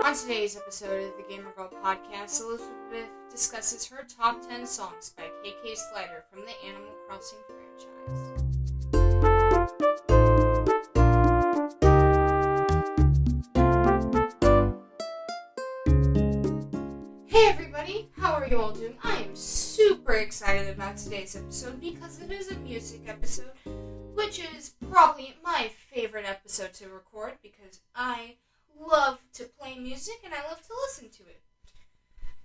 On today's episode of the Gamer Girl Podcast, Elizabeth discusses her top 10 songs by KK Slider from the Animal Crossing franchise. Hey everybody, how are you all doing? I am super excited about today's episode because it is a music episode, which is probably my favorite episode to record because I love to play music and I love to listen to it.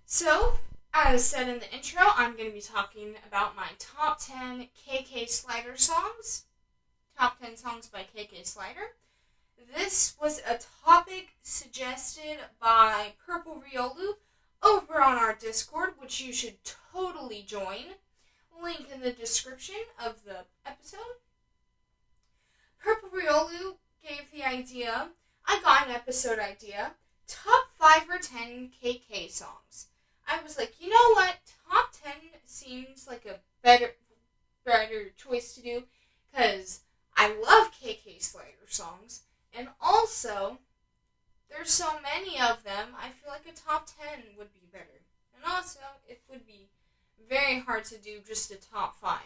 So, as said in the intro, I'm going to be talking about my top 10 KK Slider songs. Top 10 songs by KK Slider. This was a topic suggested by Purple Riolu over on our Discord, which you should totally join. Link in the description of the episode. Purple Riolu gave the idea. I got an episode idea. Top 5 or 10 KK songs. I was like, you know what? Top 10 seems like a better choice to do because I love KK Slider songs. And also, there's so many of them, I feel like a top 10 would be better. And also, it would be very hard to do just a top 5.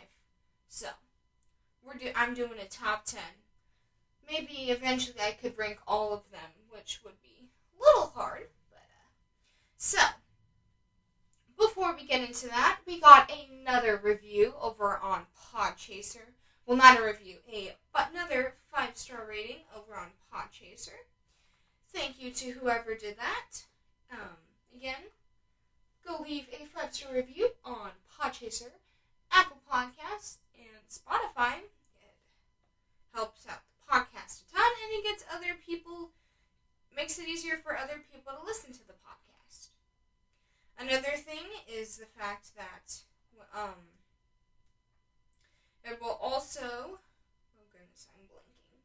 So, I'm doing a top 10. Maybe eventually I could rank all of them, which would be a little hard. So, before we get into that, we got another review over on Podchaser. Well, not a review, but another 5-star rating over on Podchaser. Thank you to whoever did that. Again, go leave a 5-star review on Podchaser, Apple Podcasts, and Spotify. It helps out the podcast a ton, and it gets other people, makes it easier for other people to listen to the podcast. Another thing is the fact that it will also, oh goodness, I'm blanking.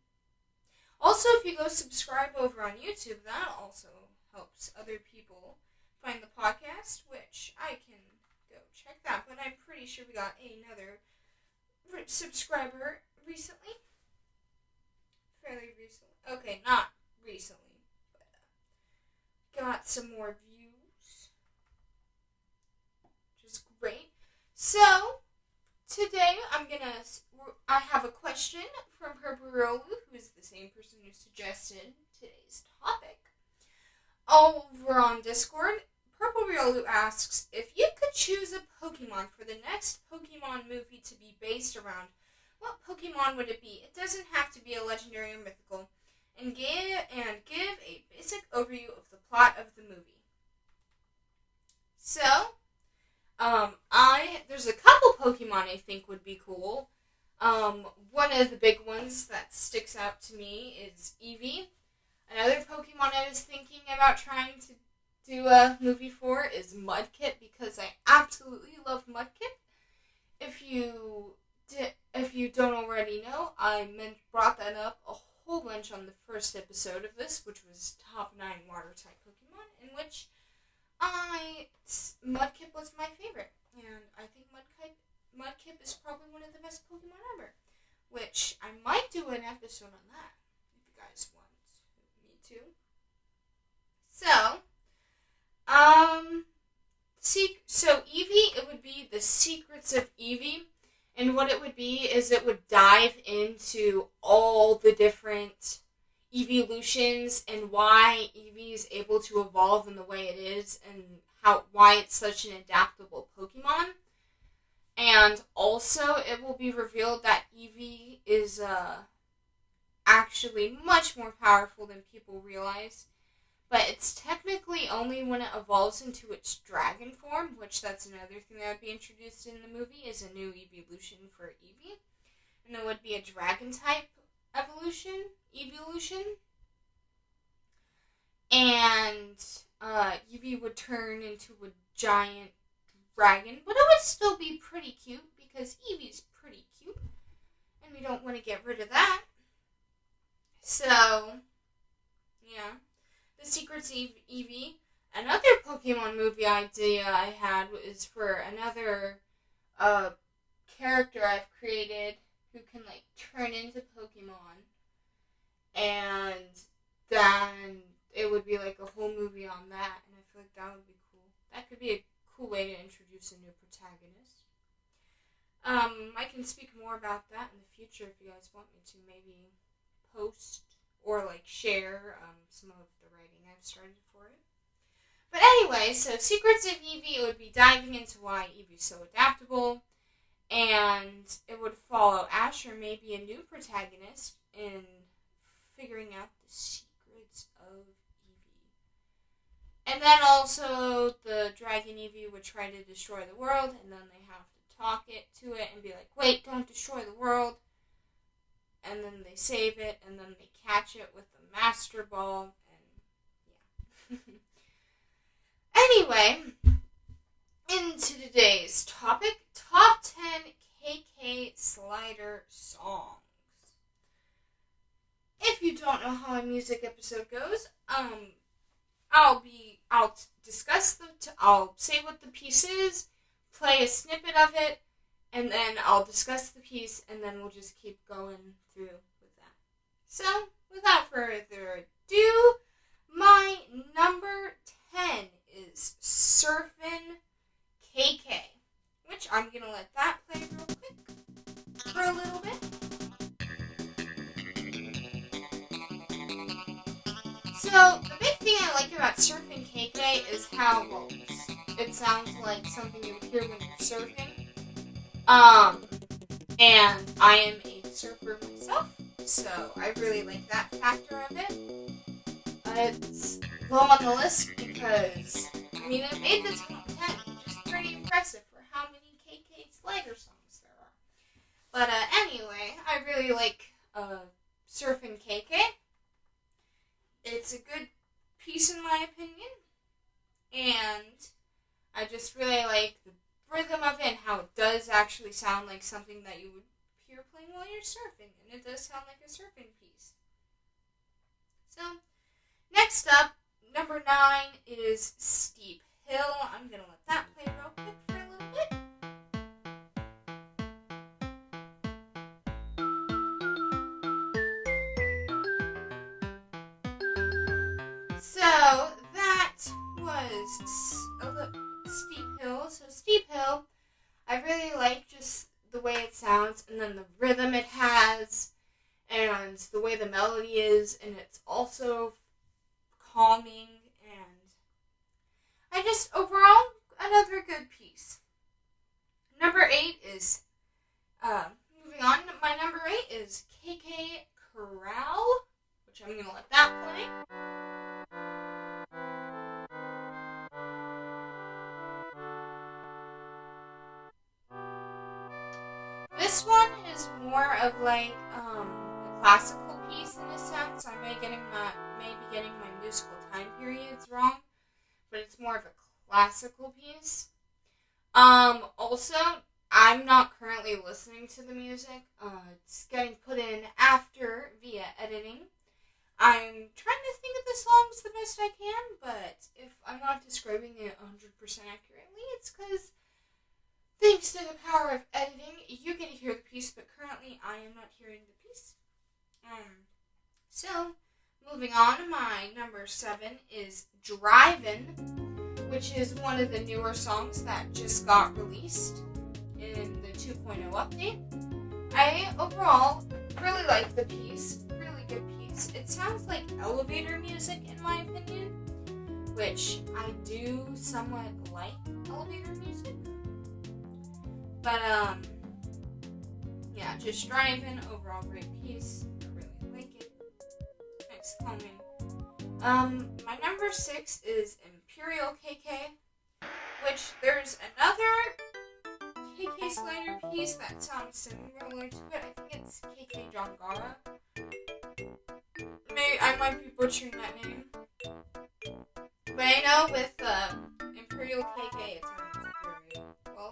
Also, if you go subscribe over on YouTube, that also helps other people find the podcast, which I can go check that, but I'm pretty sure we got another subscriber recently. Fairly recently. Okay, not recently, but got some more views, which is great. So, today I have a question from Purple Riolu, who is the same person who suggested today's topic. Over on Discord, Purple Riolu asks, if you could choose a Pokemon for the next Pokemon movie to be based around, what Pokemon would it be? It doesn't have to be a legendary or mythical. And give a basic overview of the plot of the movie. So, there's a couple Pokemon I think would be cool. One of the big ones that sticks out to me is Eevee. Another Pokemon I was thinking about trying to do a movie for is Mudkip, because I absolutely love Mudkip. If you don't already know, I brought that up a whole bunch on the first episode of this, which was top 9 water-type Pokemon, in which Mudkip was my favorite. And I think Mudkip is probably one of the best Pokemon ever, which I might do an episode on that, if you guys want me to. So Eevee, it would be the Secrets of Eevee. And what it would be is it would dive into all the different evolutions and why Eevee is able to evolve in the way it is and why it's such an adaptable Pokemon. And also it will be revealed that Eevee is actually much more powerful than people realize. But it's technically only when it evolves into its dragon form, which that's another thing that would be introduced in the movie, is a new evolution for Eevee. And it would be a dragon-type evolution. And Eevee would turn into a giant dragon, but it would still be pretty cute, because Eevee's pretty cute. And we don't want to get rid of that. So, yeah. The Secrets of Eevee. Another Pokemon movie idea I had is for another character I've created who can turn into Pokemon, and then it would be like a whole movie on that, and I feel like that would be cool. That could be a cool way to introduce a new protagonist. I can speak more about that in the future if you guys want me to. Maybe post or like share some of the writing I've started for it. But anyway, so Secrets of Eevee, it would be diving into why Eevee's so adaptable, and it would follow Asher, maybe a new protagonist, in figuring out the secrets of Eevee. And then also the dragon Eevee would try to destroy the world, and then they have to talk it to it and be like, wait, don't destroy the world. And then they save it, and then they catch it with the Master Ball, and yeah. Anyway, into today's topic, top 10 KK Slider songs. If you don't know how a music episode goes, I'll discuss I'll say what the piece is, play a snippet of it, and then I'll discuss the piece, and then we'll just keep going through with that. So, without further ado, my number 10 is Surfin Kk, which I'm going to let that play real quick for a little bit. So, the big thing I like about Surfin Kk is how, well, it sounds like something you would hear when you're surfing. And I am a surfer myself, so I really like that factor of it. It's low on the list because, I mean, it made the top 10, which is pretty impressive for how many KK Slider songs there are. But anyway, I really like Surfin Kk. It's a good piece in my opinion, and I just really like the rhythm of it and how it does actually sound like something that you would hear playing while you're surfing, and it does sound like a surfing piece. So, next up, number 9 is Steep Hill. I'm going to let that play real quick for a little bit. So, that was Steep Hill. So, Steep Hill, I really like just the way it sounds, and then the rhythm it has, and the way the melody is, and it's also calming, and I just, overall, another good piece. Number 8 is, moving on, my number 8 is KK Corral, which I'm going to let that play. This one is more of like a classical piece in a sense. I may be getting my musical time periods wrong, but it's more of a classical piece. Also, I'm not currently listening to the music. It's getting put in after via editing. I'm trying to think of the songs the best I can, but if I'm not describing it 100% accurately, it's because thanks to the power of editing, you get to hear the piece, but currently I am not hearing the piece. So, moving on, my number 7 is Drivin', which is one of the newer songs that just got released in the 2.0 update. I, overall, really like the piece. Really good piece. It sounds like elevator music, in my opinion, which I do somewhat like elevator music. But, yeah, just Drivin', overall great piece. I really like it. It's calming. My number 6 is Imperial Kk, which there's another KK Slider piece that sounds similar to it. I think it's KK Jongara. I might be butchering that name. But I know with Imperial Kk, it sounds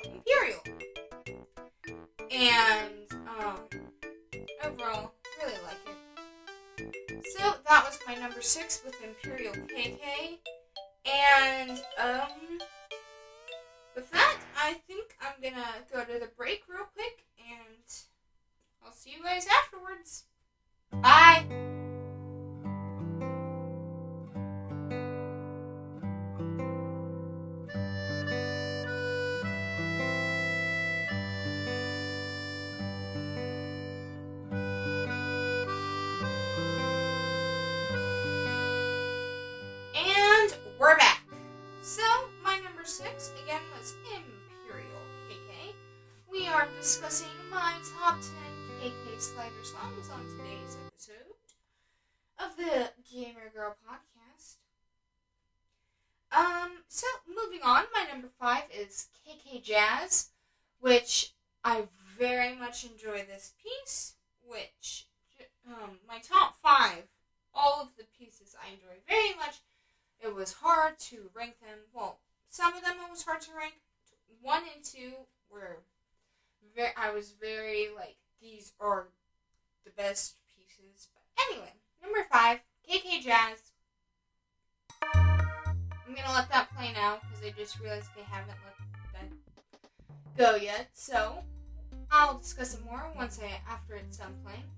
Imperial. And, overall, really like it. So, that was my number 6 with Imperial Kk. And, with that, I think I'm gonna go to the break real quick, and I'll see you guys afterwards. Bye! are discussing my top 10 KK Slider songs on today's episode of the Gamer Girl Podcast. So moving on, my number 5 is KK Jazz, which I very much enjoy this piece, which, my top 5, all of the pieces I enjoy very much. It was hard to rank them. Well, some of them it was hard to rank. 1 and 2 were I was very, these are the best pieces. But anyway, number 5, KK Jazz. I'm going to let that play now, because I just realized they haven't let that go yet. So, I'll discuss it more after it's done playing.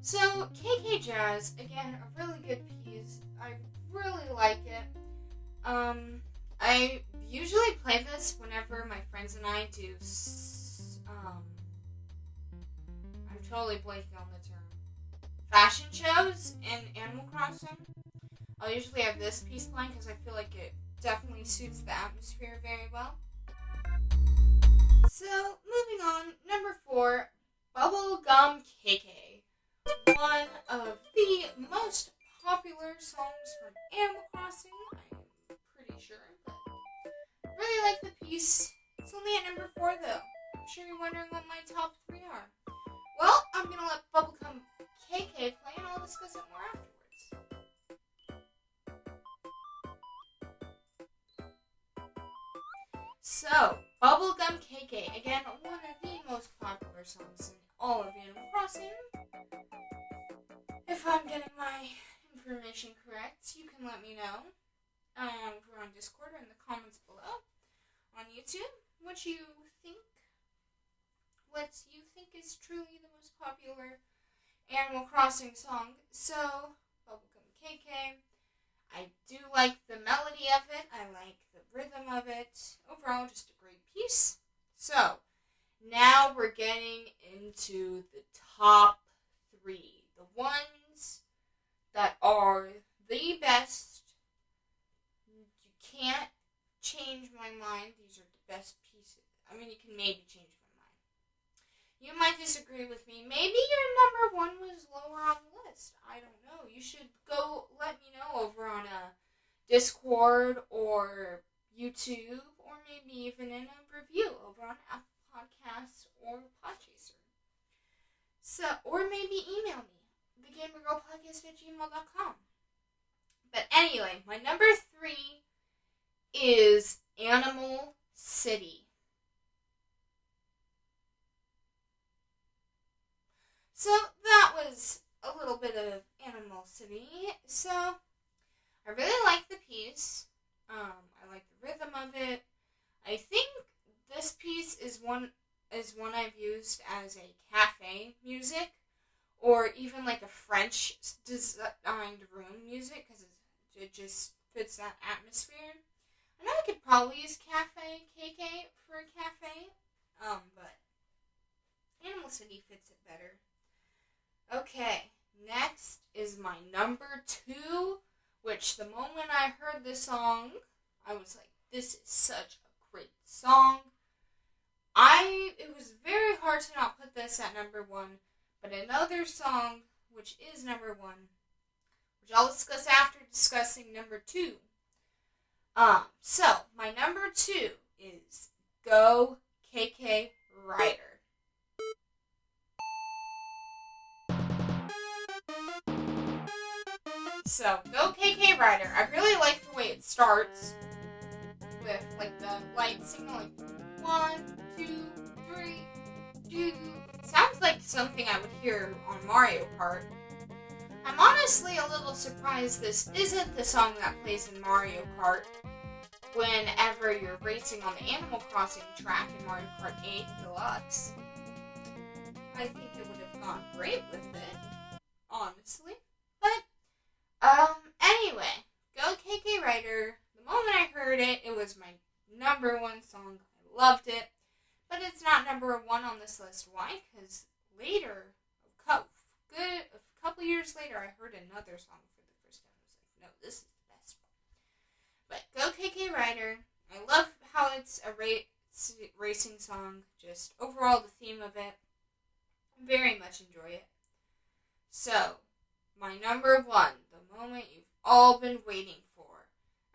So, KK Jazz, again, a really good piece. I really like it. I usually play this whenever my friends and I do, I'm totally blanking on the term, fashion shows in Animal Crossing. I'll usually have this piece playing because I feel like it definitely suits the atmosphere very well. So, moving on, number 4, Bubble Gum Kkk. One of the most popular songs from Animal Crossing, I'm pretty sure, but I really like the piece. It's only at number 4 though. I'm sure you're wondering what my top 3 are. Well, I'm gonna let Bubble Gum Kkk play and I'll discuss it more afterwards. So, Bubble Gum Kkk, again, one of the most popular songs in all of Animal Crossing. If I'm getting my information correct, you can let me know over on Discord or in the comments below on YouTube what you think is truly the most popular Animal Crossing song. So, Bubblegum Kkk, I do like the melody of it, I like the rhythm of it, overall just a great piece. So, now we're getting into the top 3, the ones that are the best. You can't change my mind. These are the best pieces. I mean, you can maybe change my mind. You might disagree with me. Maybe your number 1 was lower on the list. I don't know. You should go let me know over on Discord or YouTube, or maybe even in a review over on Apple Podcasts or Podchaser. So, or maybe email me, thegamergirlpodcast@gmail.com. But anyway, my number 3 is Animal City. So that was a little bit of Animal City. So I really like the piece. I like the rhythm of it. I think this piece is one I've used as a cafe music, or even like a French designed room music, because it just fits that atmosphere. I know I could probably use Cafe KK for a cafe, but Animal City fits it better. Okay, next is my number 2, which the moment I heard this song, I was like, this is such a great song. It was very hard to not put this at number 1, but another song, which is number 1, which I'll discuss after discussing number 2. So, my number 2 is Go KK Rider. So, Go KK Rider. I really like the way it starts with, the light signal, 1, 2, 3, 2. It sounds like something I would hear on Mario Kart. I'm honestly a little surprised this isn't the song that plays in Mario Kart whenever you're racing on the Animal Crossing track in Mario Kart 8 Deluxe. I think it would have gone great with it, honestly. But, anyway, Go KK Rider. The moment I heard it, it was my number 1 song. I loved it. But it's not number 1 on this list. Why? Because later, a couple years later, I heard another song for the first time. I was like, no, this is the best one. But Go KK Rider. I love how it's a racing song. Just overall, the theme of it. Very much enjoy it. So, my number one, the moment you've all been waiting for.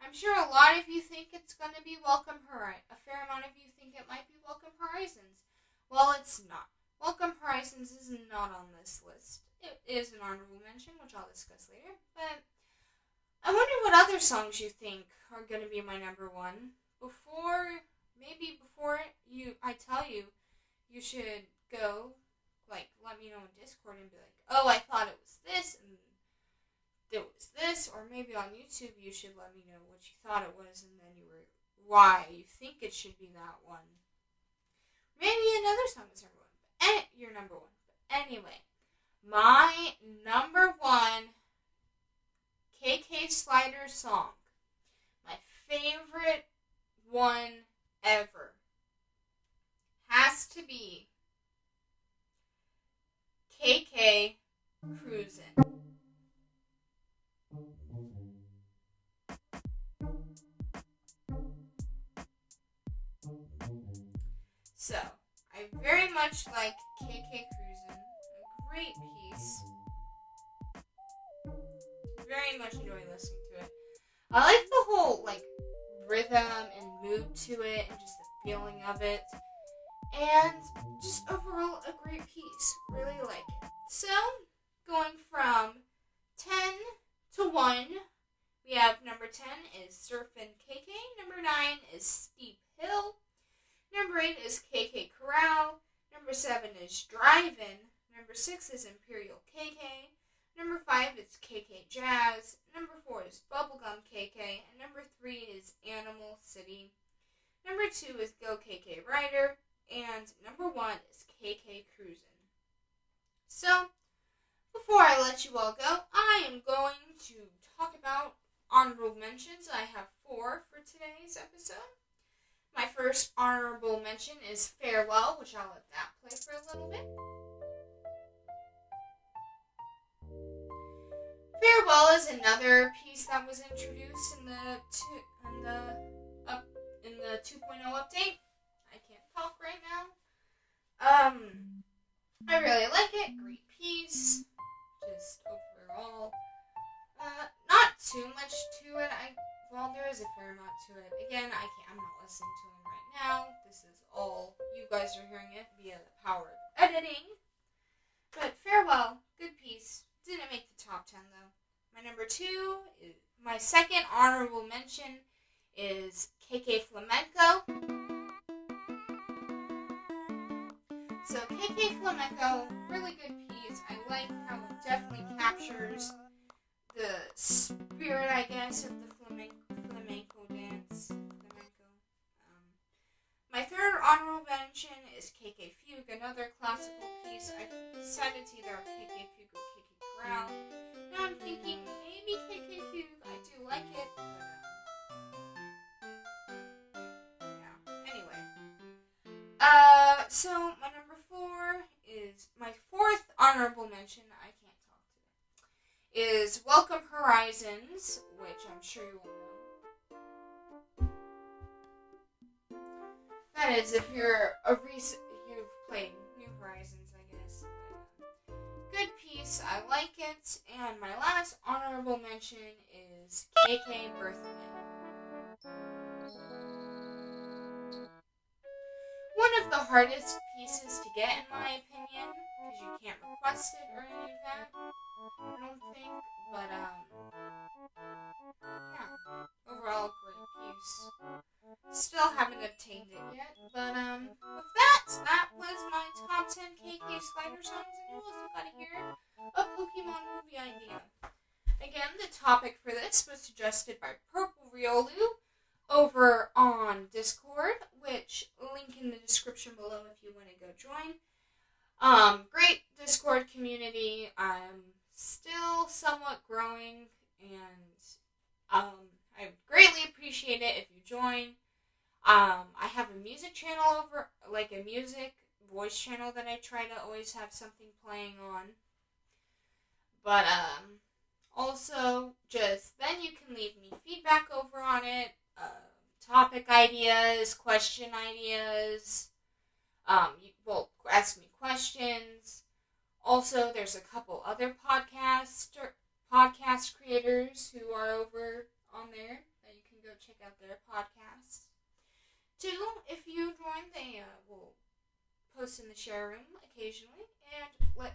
I'm sure a lot of you think it's going to be Welcome Horizons. A fair amount of you think it might be Welcome Horizons. Well, it's not. Welcome Horizons is not on this list. It is an honorable mention, which I'll discuss later. But I wonder what other songs you think are going to be my number one. Before I tell you, you should go, let me know in Discord and be like, oh, I thought it was this, and it was this, or maybe on YouTube you should let me know what you thought it was, and then why you think it should be that one. Maybe another song is number one, but your number one. But anyway, my number one KK Slider song, my favorite one ever, has to be KK Cruisin'. So, I very much like KK Cruisin', a great piece. Very much enjoy listening to it. I like the whole, rhythm and mood to it, and just the feeling of it. And just overall, a great piece. Really like it. So, going from 10 to 1, we have number 10 is Surfin Kk, number 9 is Steep Hill, number 8 is KK Corral, number 7 is Drivin', number 6 is Imperial KK, number 5 is KK Jazz, number 4 is Bubble Gum Kkk, and number 3 is Animal City, number 2 is Go KK Rider, and number 1 is KK Cruisin'. So, before I let you all go, I am going to talk about honorable mentions. I have 4 for today's episode. My first honorable mention is Farewell, which I'll let that play for a little bit. Farewell is another piece that was introduced in the 2.0 update. I can't talk right now. I really like it. Great piece. Just overall, not too much to it. There is a fair amount to it. Again, I'm not listening to them right now. This is all, you guys are hearing it via the power of editing. But Farewell, good piece. Didn't make the top 10 though. My second honorable mention is KK Flamenco. So KK Flamenco, really good piece. I like how it definitely captures the spirit, I guess, of the flamenco dance. My third honorable mention is KK Fugue, another classical piece. I've decided to either have KK Fugue or KK Corral. Now I'm thinking maybe KK Fugue. I do like it, but yeah. Anyway, so my number 4 is my fourth honorable mention. I can't talk today. Is Welcome Horizons, which I'm sure you will know. That is, if you're you've played New Horizons, I guess. Good piece, I like it. And my last honorable mention is KK Birthday. One of the hardest pieces to get, in my opinion, because you can't request it or any of that, I don't think. But yeah, overall great piece. Still haven't obtained it yet, but with that was my top 10 KK Slider songs, and you also got to hear a Pokemon movie idea. Again, the topic for this was suggested by Purple Riolu over on Discord, which link in the description below if you want to go join. Great Discord community. I'm still somewhat growing, and I greatly appreciate it if you join. I have a music channel over, like a music voice channel that I try to always have something playing on. But, also, just then you can leave me feedback over on it. topic ideas, question ideas. Ask me questions. Also, there's a couple other podcast creators who are over on there that you can go check out their podcasts. Two, if you join, they will post in the share room occasionally. And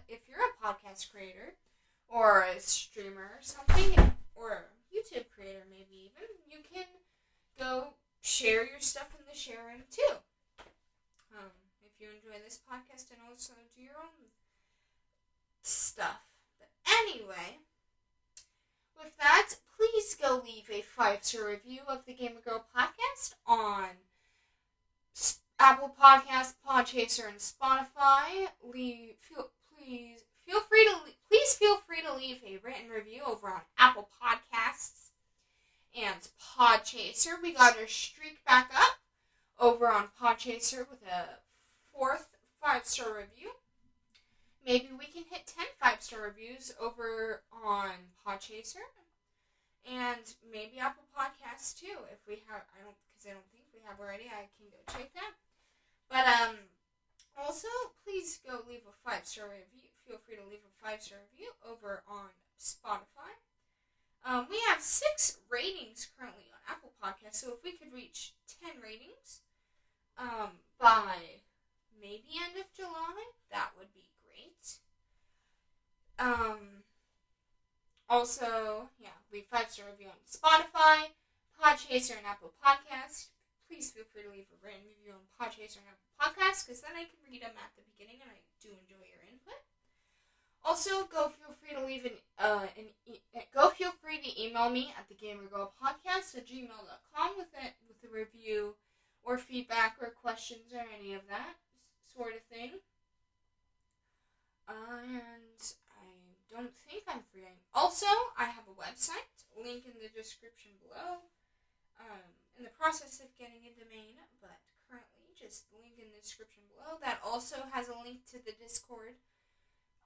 if you're a podcast creator or a streamer or something, or a YouTube creator maybe even, you can go share your stuff in the share room too. If you enjoy this podcast and also do your own stuff. But anyway, with that, please go leave a 5-star review of the Gamer Girl podcast on Apple Podcasts, Podchaser, and Spotify. Please feel free to leave a written review over on Apple Podcasts and Podchaser. We got our streak back up over on Podchaser with a 4th 5-star review. Maybe we can hit 10 5-star reviews over on Podchaser. And maybe Apple Podcasts too, if we have. I don't think we have already. I can go check that. But also, please go leave a 5-star review. Feel free to leave a 5-star review over on Spotify. We have 6 ratings currently on Apple Podcasts, so if we could reach 10 ratings by maybe end of July, that would be great. Also, leave 5-star review on Spotify, Podchaser, and Apple Podcasts. Please feel free to leave a written review on Podchaser and Apple Podcasts, because then I can read them at the beginning, and I do enjoy your input. Also, go feel free to email me at thegamergirlpodcast@gmail.com with a review or feedback or questions or any of that sort of thing. And I don't think I'm forgetting. Also, I have a website, link in the description below. In the process of getting a domain, but currently just the link in the description below. That also has a link to the Discord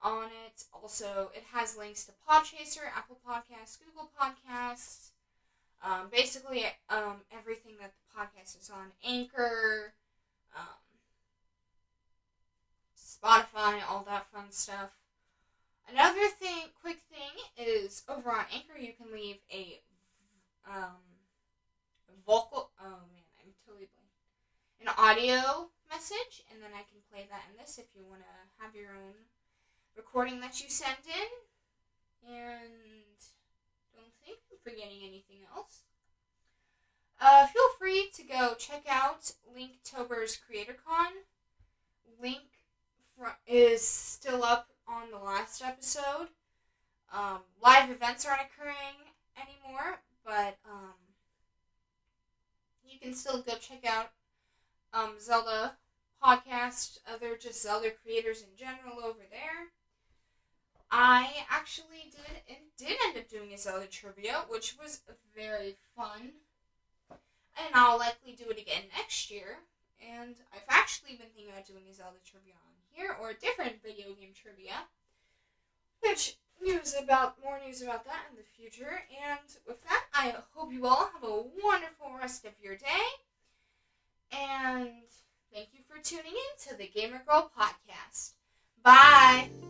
on it. Also, it has links to Podchaser, Apple Podcasts, Google Podcasts, basically everything that the podcast is on, Anchor, Spotify, all that fun stuff. Another quick thing is over on Anchor, you can leave a an audio message, and then I can play that in this if you want to have your own recording that you send in. And don't think I'm forgetting anything else. Feel free to go check out Linktober's CreatorCon. Link is still up on the last episode. Live events aren't occurring anymore, but you can still go check out Zelda podcast, other just Zelda creators in general over there. I actually did end up doing a Zelda trivia, which was very fun. And I'll likely do it again next year. And I've actually been thinking about doing a Zelda trivia on here, or a different video game trivia. More news about that in the future. And with that, I hope you all have a wonderful rest of your day. And thank you for tuning in to the Gamer Girl Podcast. Bye!